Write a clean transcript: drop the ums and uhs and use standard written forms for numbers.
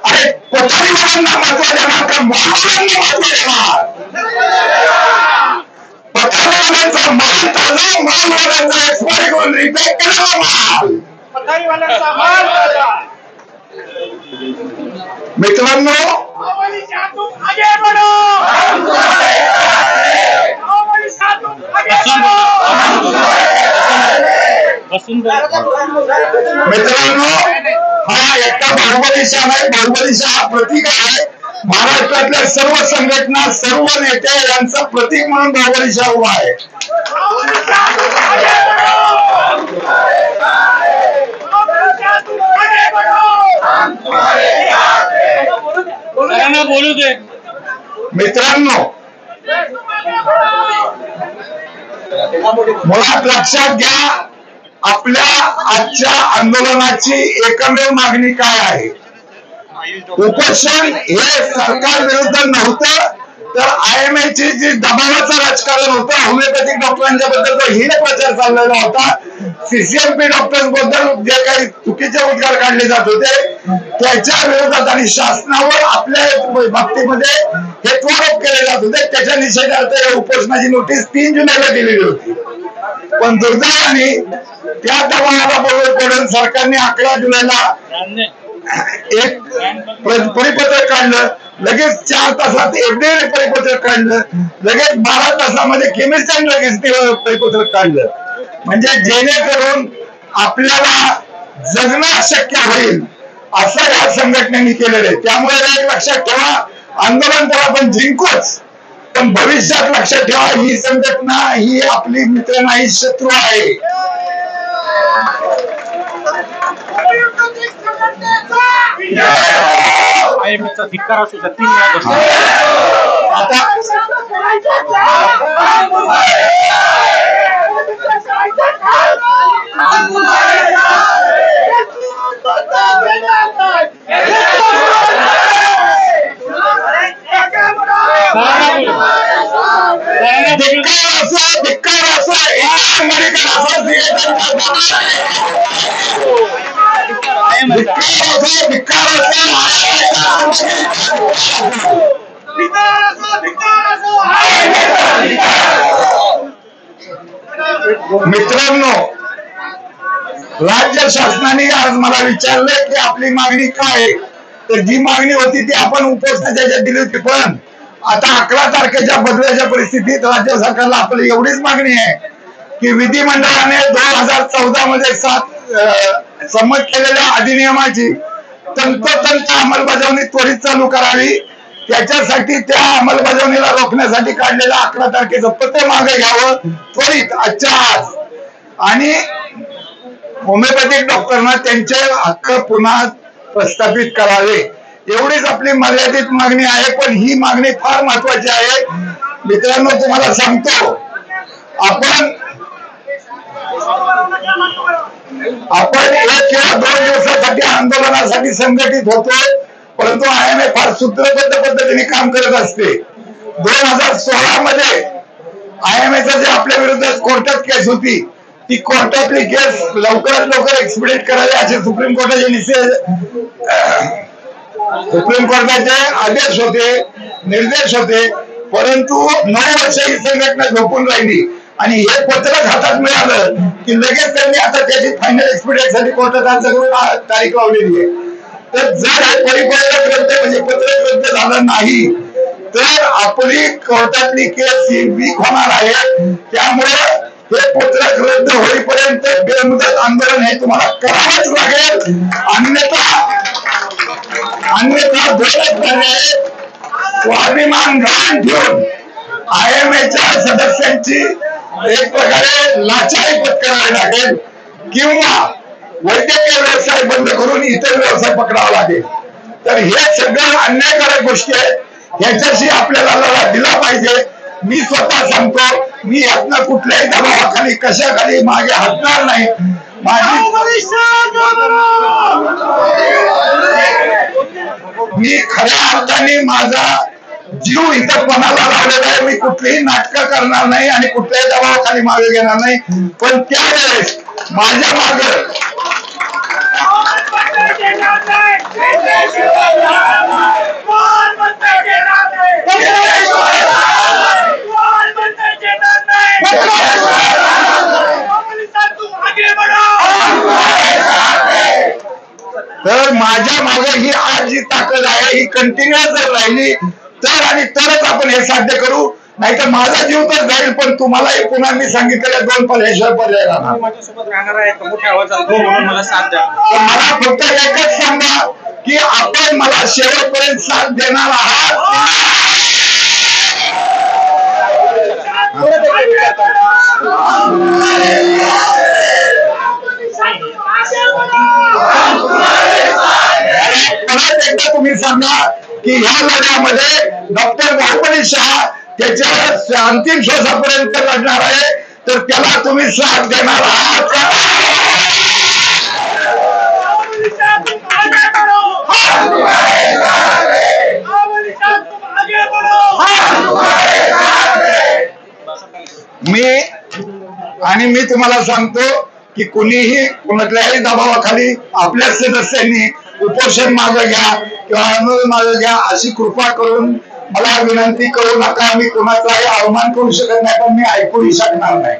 अरे कोठारीवाल्यांना महत्व देणार का महाराजांना महत्व देणार? पठारीवाल्यांचा मान झाला, मालवाल्यांचा एक्सपायरी करून रिपेट केला माल. पठारीवाल्यांचा मान झाला. मित्रांनो, मित्रांनो, हा एकटा बाहुबली शाह आहे. बाहुबली शाह हा प्रतीक आहे. महाराष्ट्रातल्या सर्व संघटना, सर्व नेते यांचं प्रतीक म्हणून बाहुबली शाह उभा आहे. बोलू दे. मित्रांनो, मुळात लक्षात घ्या, आपल्या आजच्या आंदोलनाची एकमेव मागणी काय आहे? उपोषण हे सरकार विरुद्ध नव्हतं, तर IMA ची जी दबावाचं राजकारण होतं, होमिओपॅथिक डॉक्टरांच्या बद्दल जो हीन प्रचार चाललेला होता, CCMP डॉक्टर्स बद्दल जे काही चुकीचे उद्गार काढले जात होते, त्याच्या विरोधात आणि शासनावर आपल्या बाबतीमध्ये हे आरोप केले जात होते, त्याच्या निषेधार्थ उपोषणाची नोटीस 3 जुलैला दिलेली होती. पण दुर्दैवाने त्या दबावाला बरोबर पडून सरकारने 11 जुलैला एक परिपत्रक काढलं. लगेच 4 तासात FDA परिपत्रक काढलं. लगेच 12 तासामध्ये केमिस्ट्री लगेच परिपत्रक काढलं. म्हणजे जेणेकरून आपल्याला जगणं शक्य होईल असं या संघटनेने केलेलं आहे. त्यामुळे एक लक्षात ठेवा, आंदोलन तर आपण जिंकूच, पण भविष्यात लक्षात ठेवा, ही संघटना ही आपली मित्र नाही, शत्रू आहे. धिक्कार असू शकते. आता मित्रांनो, राज्य शासनाने आज मला विचारले की आपली मागणी काय, तर जी मागणी होती ती आपण उपोषणाच्या दिली होती. पण आता 11 तारखेच्या बदलाच्या परिस्थितीत राज्य सरकारला आपली एवढीच मागणी आहे की विधिमंडळाने 2014 मध्ये संमत केलेल्या अधिनियमाची तंतोतंत अंमलबजावणी त्वरित चालू करावी. त्याच्यासाठी त्या अंमलबजावणीला रोखण्यासाठी काढलेल्या 11 तारखेचं पत्र मागे घ्यावं त्वरित आजच्या आज, आणि होमिओपॅथिक डॉक्टरांना त्यांचे हक्क पुन्हा प्रस्थापित करावे. एवढीच आपली मर्यादित मागणी आहे. पण ही मागणी फार महत्वाची आहे. मित्रांनो, तुम्हाला सांगतो, आपण 1 किंवा 2 दिवसासाठी आंदोलनासाठी संघटित होतो, परंतु IMA फार सूत्रबद्ध पद्धतीने काम करत असते. 2016 मध्ये IMAचं जे आपल्या विरुद्ध कोर्टात केस होती, ती कोर्टातली केस लवकरात लवकर एक्सपिडेट करावी असे सुप्रीम कोर्टाचे आदेश होते, निर्देश होते. परंतु 9 वर्ष ही संघटना झोपून राहिली आणि हे पत्रक हातात मिळालं की लगेच त्यांनी आता त्याची फायनल एक्सपिडेट साठी कोर्टात अर्ज करून तारीख लावलेली आहे. तर जर हे परिपत्रक रद्द म्हणजे पत्रक रद्द झालं नाही तर आपली कोर्टातली केस ही वीक होणार आहे. त्यामुळे हे पत्रक रद्द होईपर्यंत बेमुदत आंदोलन हे तुम्हाला करावंच लागेल. अन्यथा स्वाभिमान गहाण ठेवून IMAच्या सदस्यांची एक प्रकारे लाचारी पत्करावी लागेल किंवा वैद्यकीय व्यवसाय बंद करून इतर व्यवसाय पकडावा लागेल. तर हे सगळं अन्यायकारक गोष्टी आहेत. ह्याच्याशी आपल्याला लढा दिला पाहिजे. मी स्वतः सांगतो, मी यातनं कुठल्याही दबावाखाली कशाखाली मागे हटणार नाही. मी खऱ्या अर्थाने माझा जीव इथं पणाला लावलेला आहे. मी कुठलीही नाटकं करणार नाही आणि कुठल्याही दबावाखाली मागे घेणार नाही. पण त्यावेळेस माझ्या मागे तर माझ्या मागे ही आज जी ताकद आहे ही कंटिन्युअस जर राहिली तर आणि तरच आपण हे साध्य करू, नाहीतर माझा जीव तर जाईल पण तुम्हालाही पुन्हा मी सांगितलेल्या 2 पर्याय राहणार. माझ्यासोबत राहणार आहे मोठ्या आवाजात हो म्हणून मला साथ द्या. तर मला फक्त एकच सांगा की आपण मला शेवटपर्यंत साथ देणार आहात. परत एकदा तुम्ही सांगा की ह्या लढ्यामध्ये डॉक्टर गणपती शहा त्याच्या अंतिम श्वासापर्यंत लढणार आहे, तर त्याला तुम्ही साथ देणार आहात. मी तुम्हाला सांगतो की कुणीही कुणाच्याही दबावाखाली आपल्या सदस्यांनी उपोषण मागे घ्या किंवा आंदोलन मागे घ्या अशी कृपा करून मला विनंती करू नका. मी कुणाचाही अवमान करू शकत नाही, पण मी ऐकूही शकणार नाही.